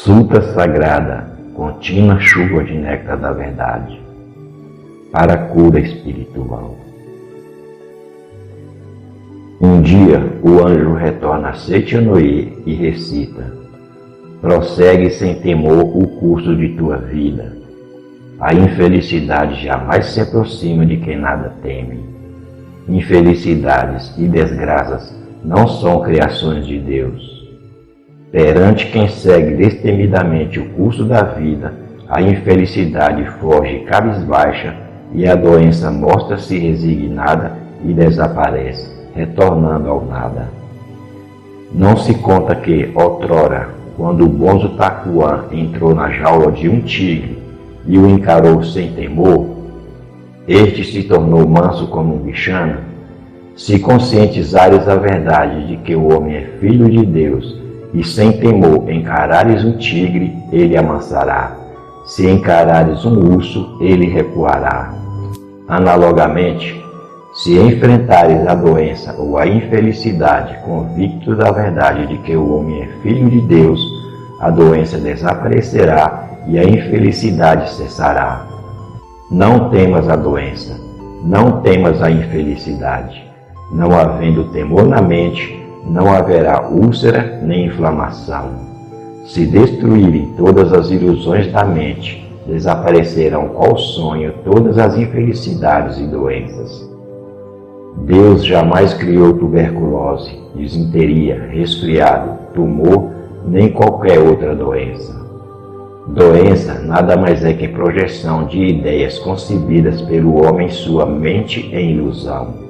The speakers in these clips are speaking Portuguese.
Sutra Sagrada, contínua chuva de néctar da verdade, para a cura espiritual. Um dia, o anjo retorna a Setia-Noye e recita: prossegue sem temor o curso de tua vida. A infelicidade jamais se aproxima de quem nada teme. Infelicidades e desgraças não são criações de Deus. Perante quem segue destemidamente o curso da vida, a infelicidade foge cabisbaixa e a doença mostra-se resignada e desaparece, retornando ao nada. Não se conta que, outrora, quando o bonzo Takuan entrou na jaula de um tigre e o encarou sem temor, este se tornou manso como um bichano. Se conscientizares a verdade de que o homem é filho de Deus e sem temor encarares um tigre, ele amansará. Se encarares um urso, ele recuará. Analogamente, se enfrentares a doença ou a infelicidade convicto da verdade de que o homem é filho de Deus, a doença desaparecerá e a infelicidade cessará. Não temas a doença, não temas a infelicidade. Não havendo temor na mente, não haverá úlcera nem inflamação. Se destruírem todas as ilusões da mente, desaparecerão qual sonho todas as infelicidades e doenças. Deus jamais criou tuberculose, disenteria, resfriado, tumor, nem qualquer outra doença. Doença nada mais é que projeção de ideias concebidas pelo homem em sua mente em ilusão.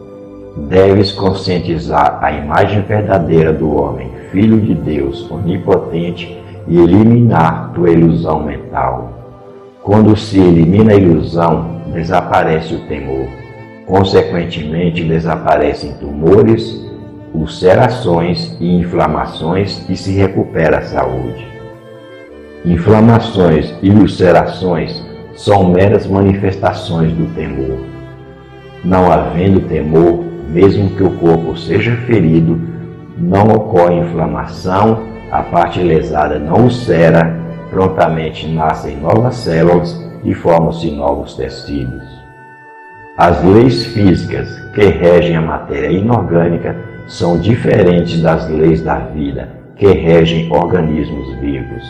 Deves conscientizar a imagem verdadeira do homem, filho de Deus, onipotente, e eliminar tua ilusão mental. Quando se elimina a ilusão, desaparece o temor. Consequentemente, desaparecem tumores, ulcerações e inflamações e se recupera a saúde. Inflamações e ulcerações são meras manifestações do temor. Não havendo temor, mesmo que o corpo seja ferido, não ocorre inflamação, a parte lesada não ulcera, prontamente nascem novas células e formam-se novos tecidos. As leis físicas que regem a matéria inorgânica são diferentes das leis da vida que regem organismos vivos.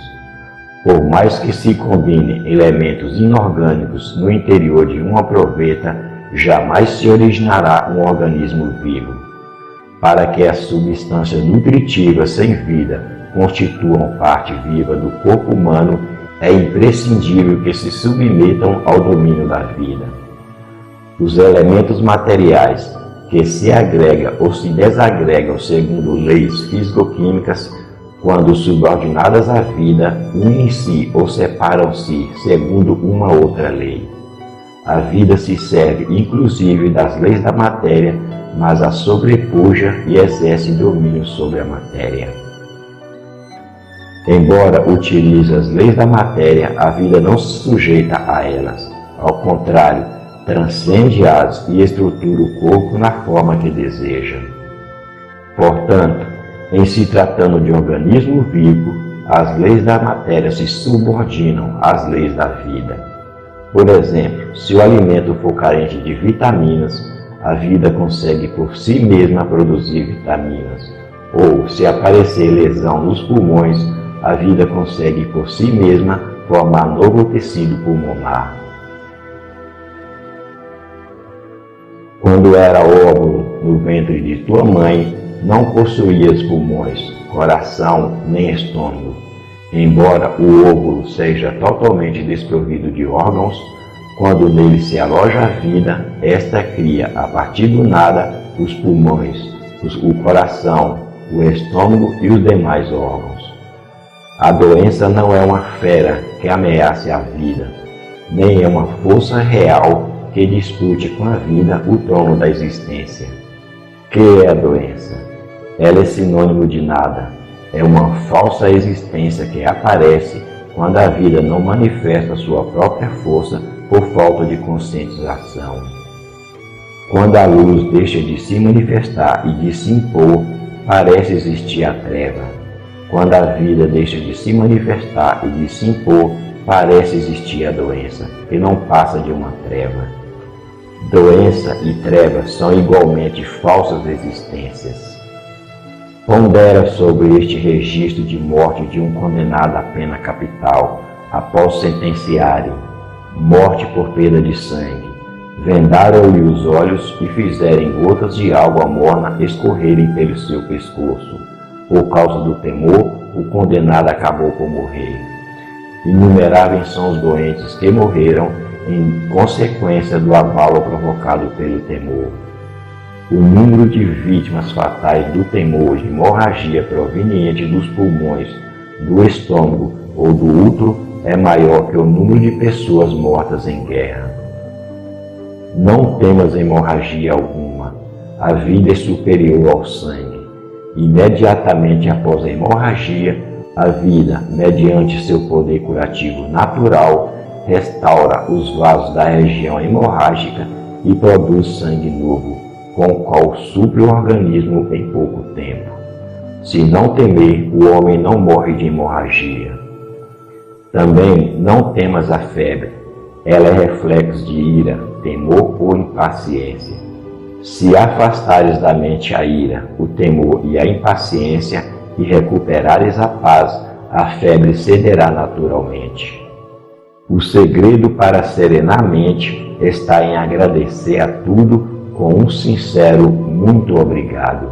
Por mais que se combinem elementos inorgânicos no interior de uma proveta, jamais se originará um organismo vivo. Para que as substâncias nutritivas sem vida constituam parte viva do corpo humano, é imprescindível que se submetam ao domínio da vida. Os elementos materiais que se agregam ou se desagregam segundo leis físico-químicas, quando subordinadas à vida, unem-se ou separam-se segundo uma outra lei. A vida se serve inclusive das leis da matéria, mas a sobrepuja e exerce domínio sobre a matéria. Embora utilize as leis da matéria, a vida não se sujeita a elas. Ao contrário, transcende-as e estrutura o corpo na forma que deseja. Portanto, em se tratando de organismo vivo, as leis da matéria se subordinam às leis da vida. Por exemplo, se o alimento for carente de vitaminas, a vida consegue por si mesma produzir vitaminas. Ou, se aparecer lesão nos pulmões, a vida consegue por si mesma formar novo tecido pulmonar. Quando era óvulo no ventre de tua mãe, não possuías pulmões, coração nem estômago. Embora o óvulo seja totalmente desprovido de órgãos, quando nele se aloja a vida, esta cria, a partir do nada, os pulmões, o coração, o estômago e os demais órgãos. A doença não é uma fera que ameace a vida, nem é uma força real que dispute com a vida o trono da existência. Que é a doença? Ela é sinônimo de nada. É uma falsa existência que aparece quando a vida não manifesta sua própria força por falta de conscientização. Quando a luz deixa de se manifestar e de se impor, parece existir a treva. Quando a vida deixa de se manifestar e de se impor, parece existir a doença, que não passa de uma treva. Doença e treva são igualmente falsas existências. Pondera sobre este registro de morte de um condenado à pena capital, após sentenciarem morte por perda de sangue. Vendaram-lhe os olhos e fizerem gotas de água morna escorrerem pelo seu pescoço. Por causa do temor, o condenado acabou por morrer. Inumeráveis são os doentes que morreram em consequência do abalo provocado pelo temor. O número de vítimas fatais do temor de hemorragia proveniente dos pulmões, do estômago ou do útero é maior que o número de pessoas mortas em guerra. Não temas hemorragia alguma, a vida é superior ao sangue. Imediatamente após a hemorragia, a vida, mediante seu poder curativo natural, restaura os vasos da região hemorrágica e produz sangue novo, com o qual supre o organismo em pouco tempo. Se não temer, o homem não morre de hemorragia. Também não temas a febre, ela é reflexo de ira, temor ou impaciência. Se afastares da mente a ira, o temor e a impaciência e recuperares a paz, a febre cederá naturalmente. O segredo para serenar a mente está em agradecer a tudo com um sincero muito obrigado.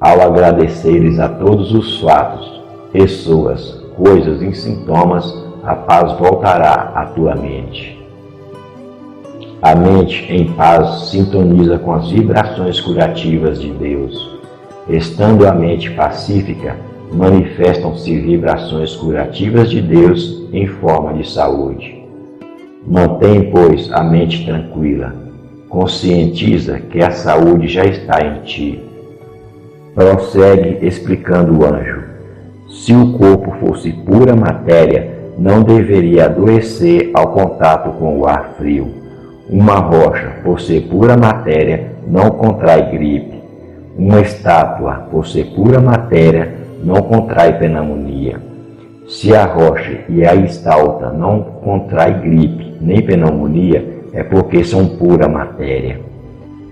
Ao agradeceres a todos os fatos, pessoas, coisas e sintomas, a paz voltará à tua mente. A mente em paz sintoniza com as vibrações curativas de Deus. Estando a mente pacífica, manifestam-se vibrações curativas de Deus em forma de saúde. Mantém, pois, a mente tranquila. Conscientiza que a saúde já está em ti. Prossegue explicando o anjo. Se o corpo fosse pura matéria, não deveria adoecer ao contato com o ar frio. Uma rocha, por ser pura matéria, não contrai gripe. Uma estátua, por ser pura matéria, não contrai pneumonia. Se a rocha e a estátua não contrai gripe nem pneumonia, é porque são pura matéria.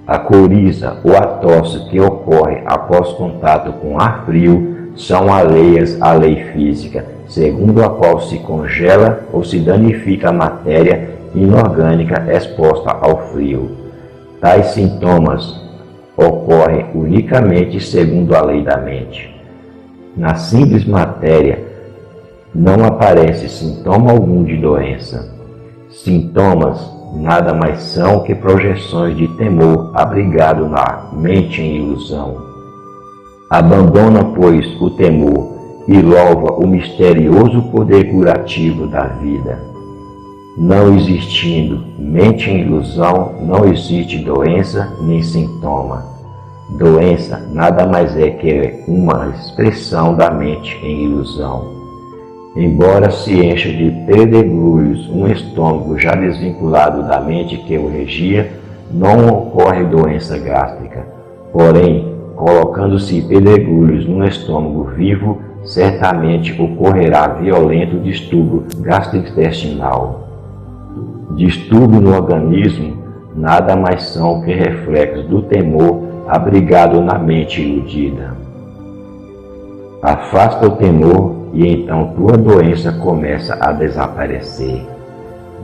A coriza ou a tosse que ocorre após contato com ar frio são alheias à lei física, segundo a qual se congela ou se danifica a matéria inorgânica exposta ao frio. Tais sintomas ocorrem unicamente segundo a lei da mente. Na simples matéria não aparece sintoma algum de doença. Sintomas nada mais são que projeções de temor abrigado na mente em ilusão. Abandona, pois, o temor e louva o misterioso poder curativo da vida. Não existindo mente em ilusão, não existe doença nem sintoma. Doença nada mais é que uma expressão da mente em ilusão. Embora se encha de pedregulhos um estômago já desvinculado da mente que o regia, não ocorre doença gástrica. Porém, colocando-se pedregulhos num estômago vivo, certamente ocorrerá violento distúrbio gastrointestinal. Distúrbio no organismo nada mais são que reflexos do temor abrigado na mente iludida. Afasta o temor e então tua doença começa a desaparecer.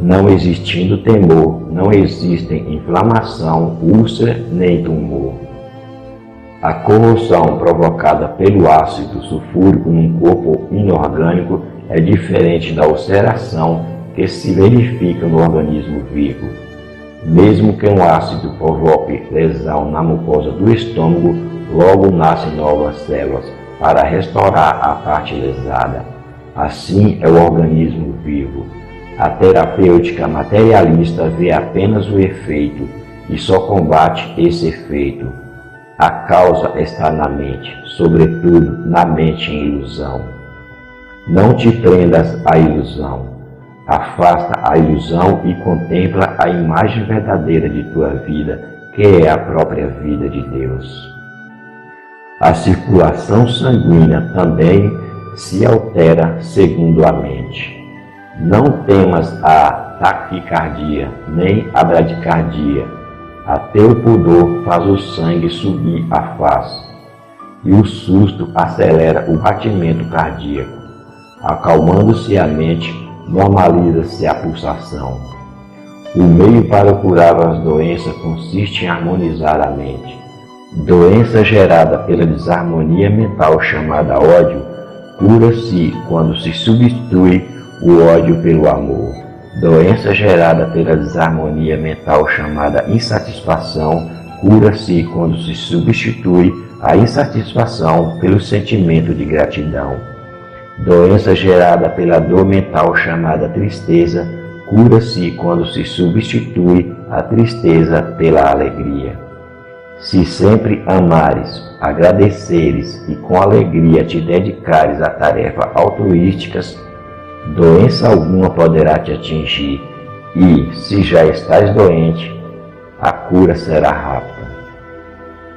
Não existindo temor, não existem inflamação, úlcera nem tumor. A corrosão provocada pelo ácido sulfúrico num corpo inorgânico é diferente da ulceração que se verifica no organismo vivo. Mesmo que um ácido provoque lesão na mucosa do estômago, logo nascem novas células para restaurar a parte lesada. Assim é o organismo vivo. A terapêutica materialista vê apenas o efeito e só combate esse efeito. A causa está na mente, sobretudo na mente em ilusão. Não te prendas à ilusão. Afasta a ilusão e contempla a imagem verdadeira de tua vida, que é a própria vida de Deus. A circulação sanguínea também se altera segundo a mente. Não temas a taquicardia, nem a bradicardia. Até o pudor faz o sangue subir à face, e o susto acelera o batimento cardíaco. Acalmando-se a mente, normaliza-se a pulsação. O meio para curar as doenças consiste em harmonizar a mente. Doença gerada pela desarmonia mental chamada ódio, cura-se quando se substitui o ódio pelo amor. Doença gerada pela desarmonia mental chamada insatisfação, cura-se quando se substitui a insatisfação pelo sentimento de gratidão. Doença gerada pela dor mental chamada tristeza, cura-se quando se substitui a tristeza pela alegria. Se sempre amares, agradeceres e com alegria te dedicares a tarefas altruísticas, doença alguma poderá te atingir e, se já estás doente, a cura será rápida.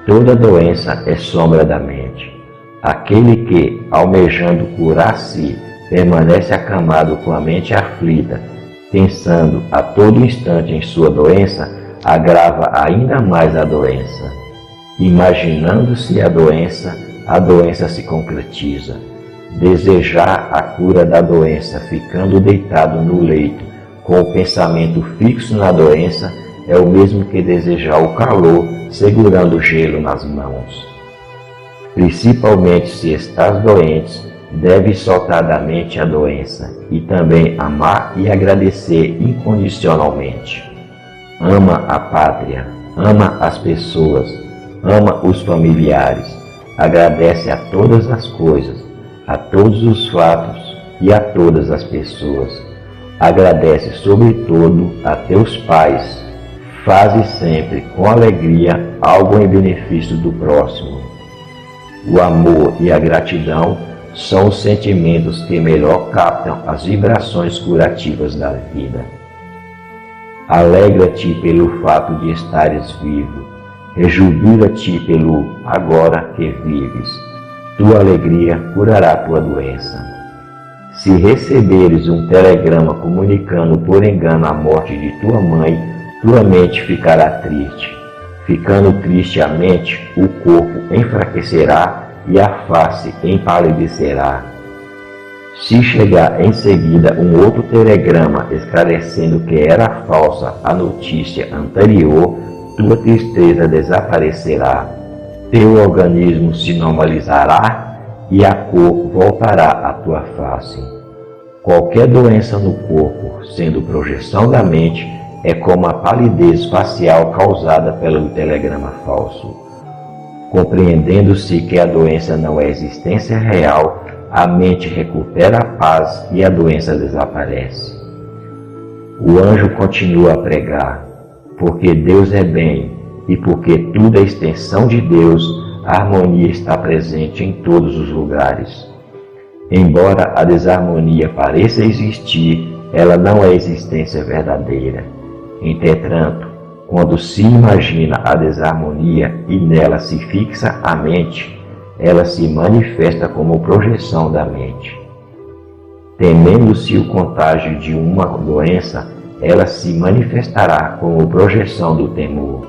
Toda doença é sombra da mente. Aquele que, almejando curar-se, permanece acamado com a mente aflita, pensando a todo instante em sua doença, agrava ainda mais a doença. Imaginando-se a doença se concretiza. Desejar a cura da doença ficando deitado no leito, com o pensamento fixo na doença, é o mesmo que desejar o calor segurando o gelo nas mãos. Principalmente se estás doente, deves soltar da mente a doença e também amar e agradecer incondicionalmente. Ama a pátria, ama as pessoas, ama os familiares, agradece a todas as coisas, a todos os fatos e a todas as pessoas. Agradece sobretudo a teus pais. Faze sempre com alegria algo em benefício do próximo. O amor e a gratidão são os sentimentos que melhor captam as vibrações curativas da vida. Alegra-te pelo fato de estares vivo. Rejubila-te pelo agora que vives. Tua alegria curará tua doença. Se receberes um telegrama comunicando por engano a morte de tua mãe, tua mente ficará triste. Ficando triste a mente, o corpo enfraquecerá e a face empalidecerá. Se chegar em seguida um outro telegrama esclarecendo que era falsa a notícia anterior, tua tristeza desaparecerá. Teu organismo se normalizará e a cor voltará à tua face. Qualquer doença no corpo, sendo projeção da mente, é como a palidez facial causada pelo telegrama falso. Compreendendo-se que a doença não é existência real, a mente recupera a paz e a doença desaparece. O anjo continua a pregar, porque Deus é bem e porque tudo é extensão de Deus, a harmonia está presente em todos os lugares. Embora a desarmonia pareça existir, ela não é existência verdadeira. Entretanto, quando se imagina a desarmonia e nela se fixa a mente, ela se manifesta como projeção da mente. Temendo-se o contágio de uma doença, ela se manifestará como projeção do temor.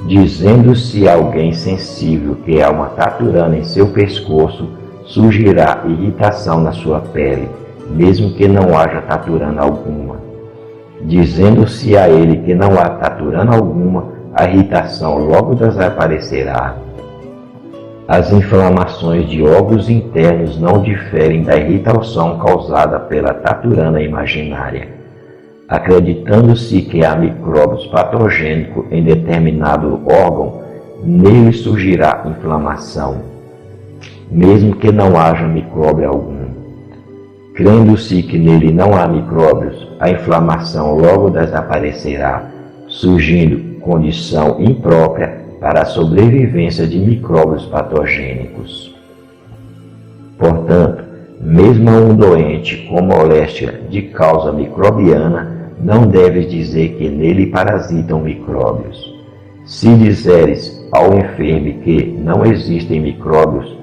Dizendo-se a alguém sensível que há uma taturana em seu pescoço, surgirá irritação na sua pele, mesmo que não haja taturana alguma. Dizendo-se a ele que não há taturana alguma, a irritação logo desaparecerá. As inflamações de órgãos internos não diferem da irritação causada pela taturana imaginária. Acreditando-se que há micróbios patogênicos em determinado órgão, nele surgirá inflamação, mesmo que não haja micróbio algum. Crendo-se que nele não há micróbios, a inflamação logo desaparecerá, surgindo condição imprópria para a sobrevivência de micróbios patogênicos. Portanto, mesmo a um doente com moléstia de causa microbiana, não deves dizer que nele parasitam micróbios. Se disseres ao enfermo que não existem micróbios,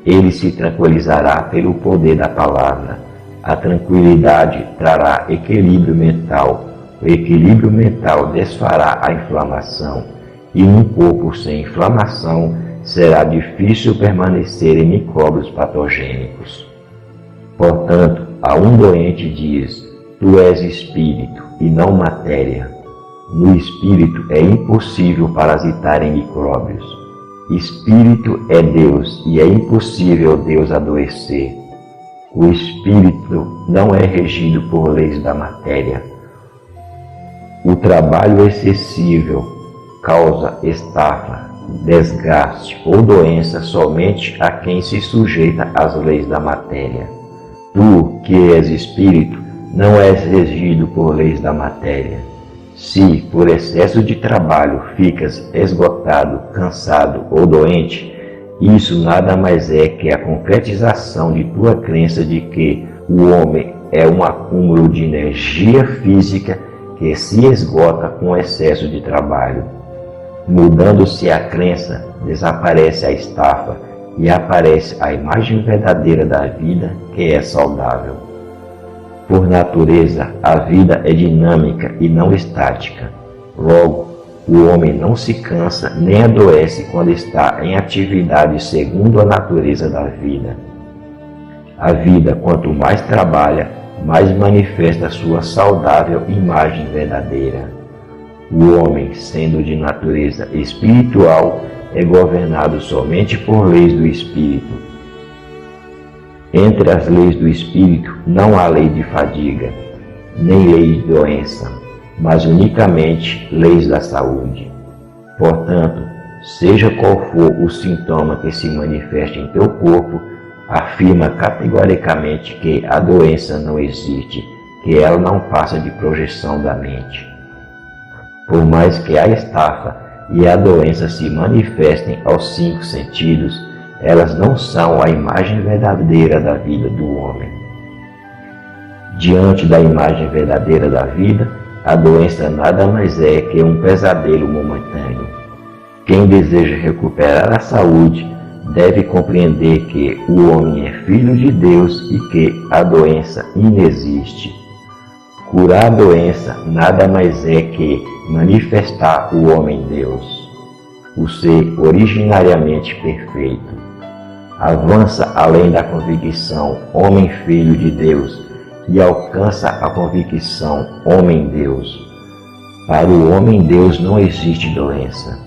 ele se tranquilizará pelo poder da palavra. A tranquilidade trará equilíbrio mental. O equilíbrio mental desfará a inflamação, e num corpo sem inflamação será difícil permanecer em micróbios patogênicos. Portanto, a um doente diz: tu és espírito e não matéria. No espírito é impossível parasitar em micróbios. Espírito é Deus e é impossível Deus adoecer. O espírito não é regido por leis da matéria. O trabalho excessivo causa estafa, desgaste ou doença somente a quem se sujeita às leis da matéria. Tu, que és espírito, não és regido por leis da matéria. Se, por excesso de trabalho, ficas esgotado, cansado ou doente, isso nada mais é que a concretização de tua crença de que o homem é um acúmulo de energia física que se esgota com excesso de trabalho. Mudando-se a crença, desaparece a estafa e aparece a imagem verdadeira da vida, que é saudável. Por natureza, a vida é dinâmica e não estática. Logo, o homem não se cansa nem adoece quando está em atividade segundo a natureza da vida. A vida, quanto mais trabalha, mais manifesta sua saudável imagem verdadeira. O homem, sendo de natureza espiritual, é governado somente por leis do espírito. Entre as leis do espírito não há lei de fadiga, nem lei de doença, mas unicamente leis da saúde. Portanto, seja qual for o sintoma que se manifeste em teu corpo, afirma categoricamente que a doença não existe, que ela não passa de projeção da mente. Por mais que a estafa e a doença se manifestem aos 5 sentidos, elas não são a imagem verdadeira da vida do homem. Diante da imagem verdadeira da vida, a doença nada mais é que um pesadelo momentâneo. Quem deseja recuperar a saúde deve compreender que o homem é filho de Deus e que a doença inexiste. Curar a doença nada mais é que manifestar o homem Deus, o ser originariamente perfeito. Avança além da convicção homem-filho de Deus e alcança a convicção homem-Deus. Para o homem-Deus não existe doença.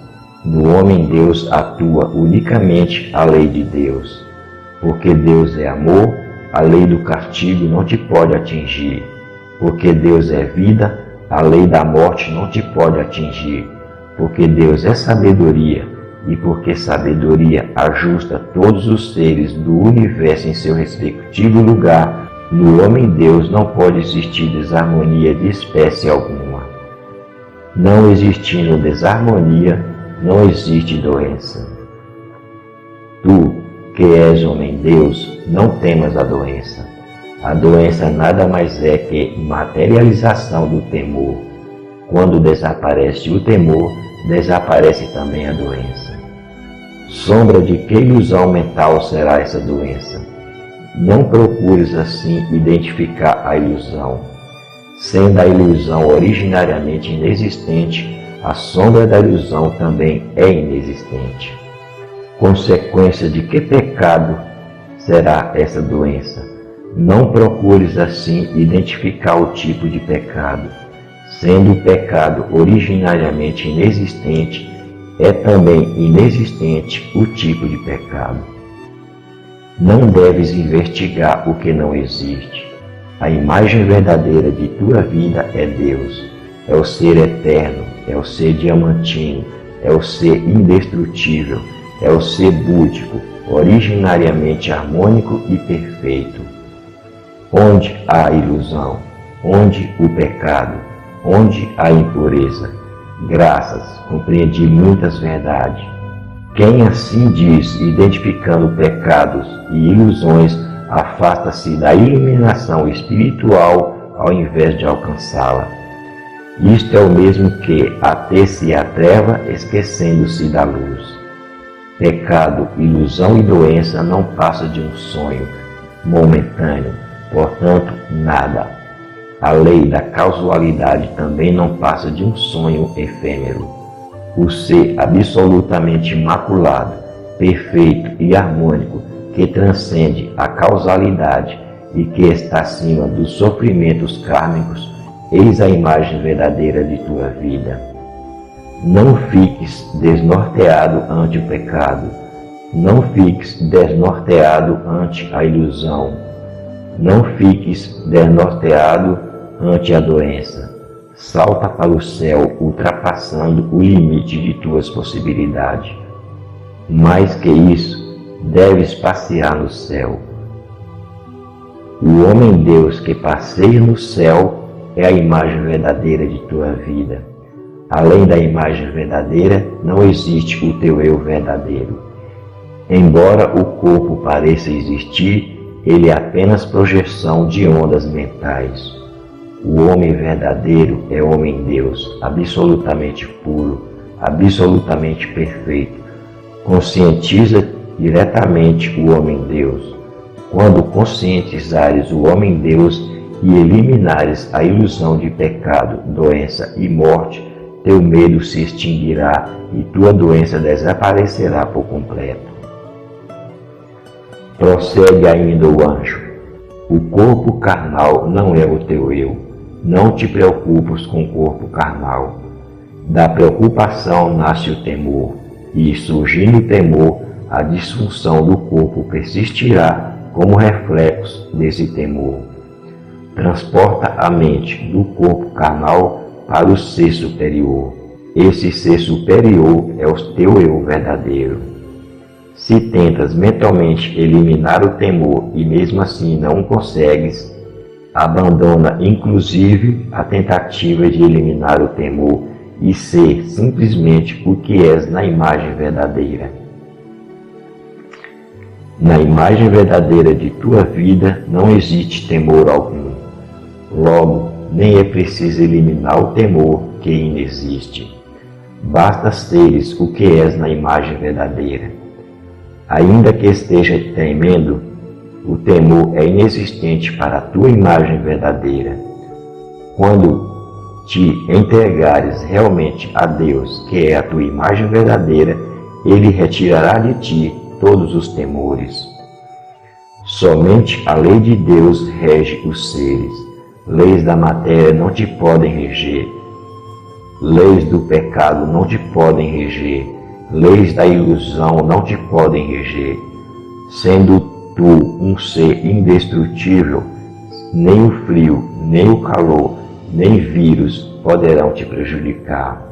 No homem-Deus atua unicamente a lei de Deus. Porque Deus é amor, a lei do castigo não te pode atingir. Porque Deus é vida, a lei da morte não te pode atingir. Porque Deus é sabedoria, e porque sabedoria ajusta todos os seres do universo em seu respectivo lugar, no homem-Deus não pode existir desarmonia de espécie alguma. Não existindo desarmonia, não existe doença. Tu, que és homem-Deus, não temas a doença. A doença nada mais é que materialização do temor. Quando desaparece o temor, desaparece também a doença. Sombra de que ilusão mental será essa doença? Não procures assim identificar a ilusão. Sendo a ilusão originariamente inexistente, a sombra da ilusão também é inexistente. Consequência de que pecado será essa doença? Não procures assim identificar o tipo de pecado. Sendo o pecado originariamente inexistente, é também inexistente o tipo de pecado. Não deves investigar o que não existe. A imagem verdadeira de tua vida é Deus, é o ser eterno, é o ser diamantino, é o ser indestrutível, é o ser búdico, originariamente harmônico e perfeito. Onde há ilusão? Onde o pecado? Onde há impureza? Graças, compreendi muitas verdades. Quem assim diz, identificando pecados e ilusões, afasta-se da iluminação espiritual ao invés de alcançá-la. Isto é o mesmo que ater-se à treva, esquecendo-se da luz. Pecado, ilusão e doença não passa de um sonho momentâneo, portanto, nada. A lei da causalidade também não passa de um sonho efêmero. O ser absolutamente imaculado, perfeito e harmônico que transcende a causalidade e que está acima dos sofrimentos kármicos, eis a imagem verdadeira de tua vida. Não fiques desnorteado ante o pecado, não fiques desnorteado ante a ilusão, não fiques desnorteado ante a doença. Salta para o céu, ultrapassando o limite de tuas possibilidades. Mais que isso, deves passear no céu. O homem-deus que passeia no céu é a imagem verdadeira de tua vida. Além da imagem verdadeira, não existe o teu eu verdadeiro. Embora o corpo pareça existir, ele é apenas projeção de ondas mentais. O homem verdadeiro é homem-deus, absolutamente puro, absolutamente perfeito. Conscientiza diretamente o homem-deus. Quando conscientizares o homem-deus e eliminares a ilusão de pecado, doença e morte, teu medo se extinguirá e tua doença desaparecerá por completo. Prossegue ainda o anjo. O corpo carnal não é o teu eu. Não te preocupes com o corpo carnal. Da preocupação nasce o temor, e surgindo o temor, a disfunção do corpo persistirá como reflexo desse temor. Transporta a mente do corpo carnal para o ser superior. Esse ser superior é o teu eu verdadeiro. Se tentas mentalmente eliminar o temor e mesmo assim não consegues, abandona inclusive a tentativa de eliminar o temor e ser simplesmente o que és na imagem verdadeira. Na imagem verdadeira de tua vida não existe temor algum. Logo, nem é preciso eliminar o temor que inexiste. Basta seres o que és na imagem verdadeira. Ainda que esteja temendo, o temor é inexistente para a tua imagem verdadeira. Quando te entregares realmente a Deus, que é a tua imagem verdadeira, Ele retirará de ti todos os temores. Somente a lei de Deus rege os seres. Leis da matéria não te podem reger. Leis do pecado não te podem reger. Leis da ilusão não te podem reger. Sendo tu um ser indestrutível, nem o frio, nem o calor, nem vírus poderão te prejudicar.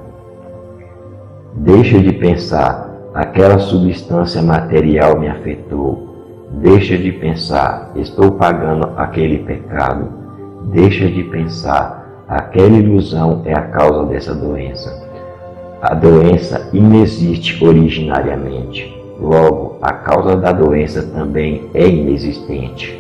Deixa de pensar, aquela substância material me afetou. Deixa de pensar, estou pagando aquele pecado. Deixa de pensar, aquela ilusão é a causa dessa doença. A doença inexiste originariamente. Logo, a causa da doença também é inexistente.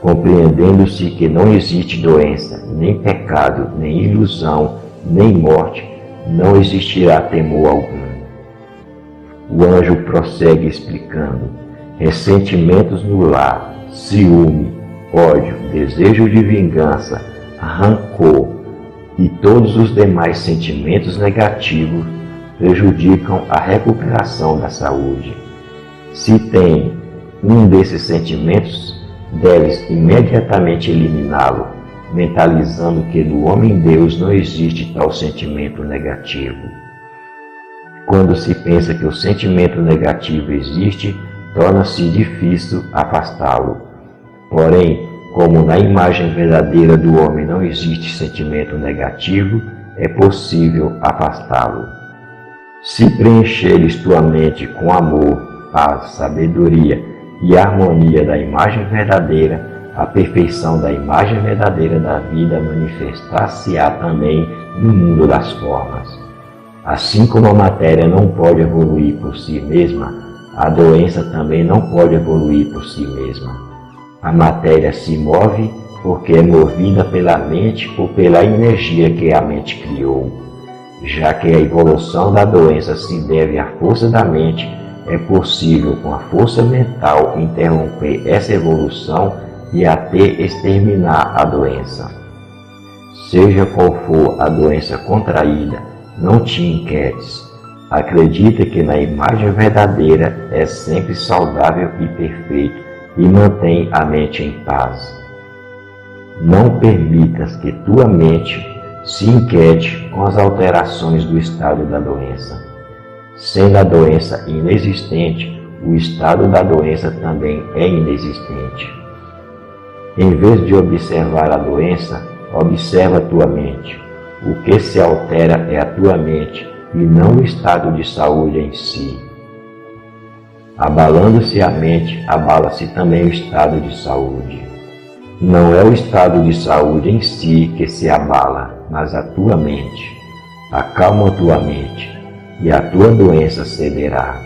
Compreendendo-se que não existe doença, nem pecado, nem ilusão, nem morte, não existirá temor algum. O anjo prossegue explicando: ressentimentos no lar, ciúme, ódio, desejo de vingança, rancor e todos os demais sentimentos negativos prejudicam a recuperação da saúde. Se tem um desses sentimentos, deves imediatamente eliminá-lo, mentalizando que no homem-deus não existe tal sentimento negativo. Quando se pensa que o sentimento negativo existe, torna-se difícil afastá-lo. Porém, como na imagem verdadeira do homem não existe sentimento negativo, é possível afastá-lo. Se preencheres tua mente com amor, paz, sabedoria e harmonia da imagem verdadeira, a perfeição da imagem verdadeira da vida manifestar-se-á também no mundo das formas. Assim como a matéria não pode evoluir por si mesma, a doença também não pode evoluir por si mesma. A matéria se move porque é movida pela mente ou pela energia que a mente criou. Já que a evolução da doença se deve à força da mente, é possível, com a força mental, interromper essa evolução e até exterminar a doença. Seja qual for a doença contraída, não te inquietes. Acredita que na imagem verdadeira é sempre saudável e perfeito e mantém a mente em paz. Não permitas que tua mente se inquiete com as alterações do estado da doença. Sendo a doença inexistente, o estado da doença também é inexistente. Em vez de observar a doença, observa a tua mente. O que se altera é a tua mente e não o estado de saúde em si. Abalando-se a mente, abala-se também o estado de saúde. Não é o estado de saúde em si que se abala, mas a tua mente. Acalma a tua mente e a tua doença cederá.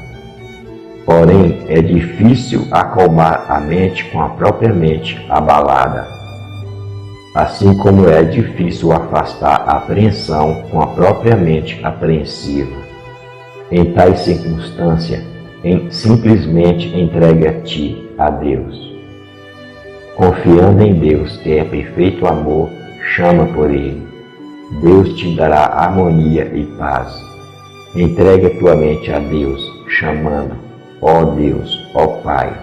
Porém, é difícil acalmar a mente com a própria mente abalada, assim como é difícil afastar a apreensão com a própria mente apreensiva. Em tais circunstâncias, simplesmente entregue a ti, a Deus. Confiando em Deus, que é perfeito amor, chama por Ele. Deus te dará harmonia e paz. Entregue a tua mente a Deus, chamando, ó Deus, ó Pai.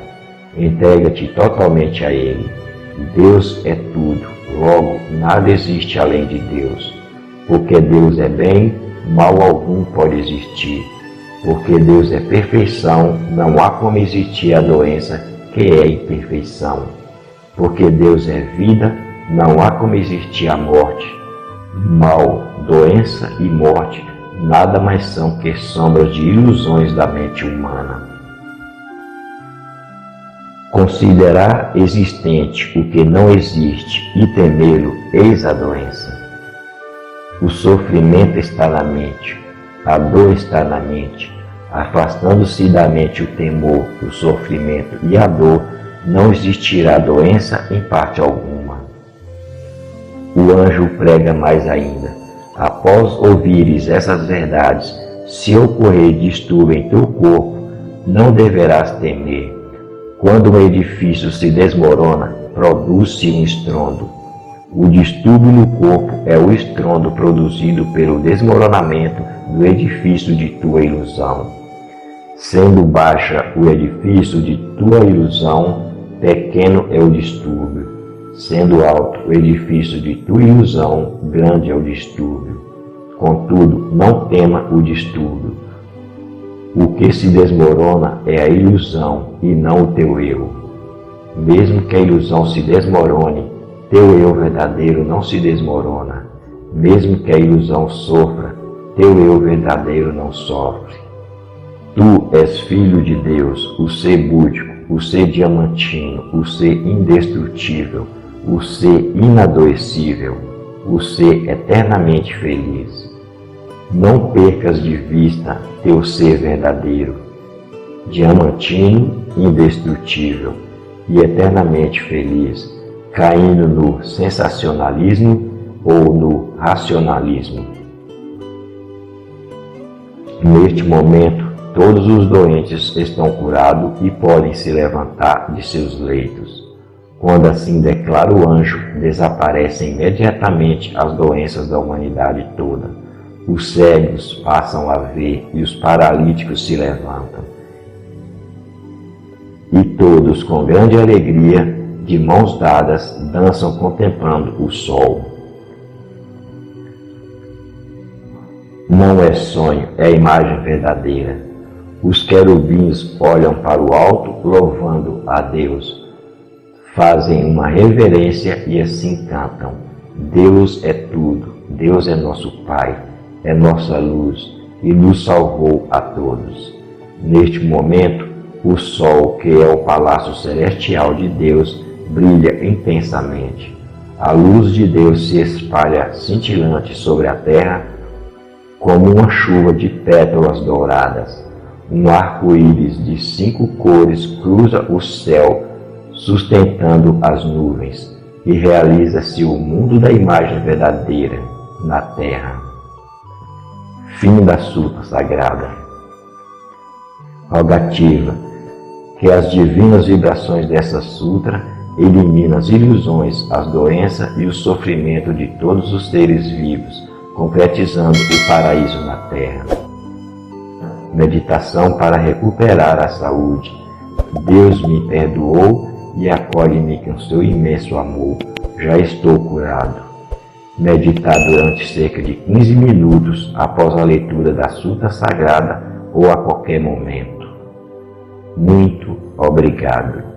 Entrega-te totalmente a Ele. Deus é tudo, logo nada existe além de Deus. Porque Deus é bem, mal algum pode existir. Porque Deus é perfeição, não há como existir a doença, que é imperfeição. Porque Deus é vida, não há como existir a morte. Mal, doença e morte nada mais são que sombras de ilusões da mente humana. Considerar existente o que não existe e temê-lo, eis a doença. O sofrimento está na mente, a dor está na mente. Afastando-se da mente o temor, o sofrimento e a dor, não existirá doença em parte alguma. O anjo prega mais ainda. Após ouvires essas verdades, se ocorrer distúrbio em teu corpo, não deverás temer. Quando um edifício se desmorona, produz-se um estrondo. O distúrbio no corpo é o estrondo produzido pelo desmoronamento do edifício de tua ilusão. Sendo baixa o edifício de tua ilusão, pequeno é o distúrbio. Sendo alto o edifício de tua ilusão, grande é o distúrbio. Contudo, não tema o distúrbio. O que se desmorona é a ilusão e não o teu eu. Mesmo que a ilusão se desmorone, teu eu verdadeiro não se desmorona. Mesmo que a ilusão sofra, teu eu verdadeiro não sofre. Tu és filho de Deus, o ser búdico, o ser diamantino, o ser indestrutível, o ser inadoecível, o ser eternamente feliz. Não percas de vista teu ser verdadeiro, diamantino, indestrutível e eternamente feliz, caindo no sensacionalismo ou no racionalismo. Neste momento, todos os doentes estão curados e podem se levantar de seus leitos. Quando assim declara o anjo, desaparecem imediatamente as doenças da humanidade toda. Os cegos passam a ver e os paralíticos se levantam. E todos, com grande alegria, de mãos dadas, dançam contemplando o sol. Não é sonho, é imagem verdadeira. Os querubins olham para o alto, louvando a Deus. Fazem uma reverência e assim cantam. Deus é tudo, Deus é nosso Pai, é nossa luz e nos salvou a todos. Neste momento, o sol, que é o palácio celestial de Deus, brilha intensamente. A luz de Deus se espalha cintilante sobre a terra como uma chuva de pétalas douradas. Um arco-íris de 5 cores cruza o céu, sustentando as nuvens, e realiza-se o mundo da imagem verdadeira na terra. Fim da Suta Sagrada. Rogativa, que as divinas vibrações dessa sutra eliminem as ilusões, as doenças e o sofrimento de todos os seres vivos, concretizando o paraíso na Terra. Meditação para recuperar a saúde. Deus me perdoou e acolhe-me com seu imenso amor. Já estou curado. Meditar durante cerca de 15 minutos após a leitura da Sutra Sagrada ou a qualquer momento. Muito obrigado.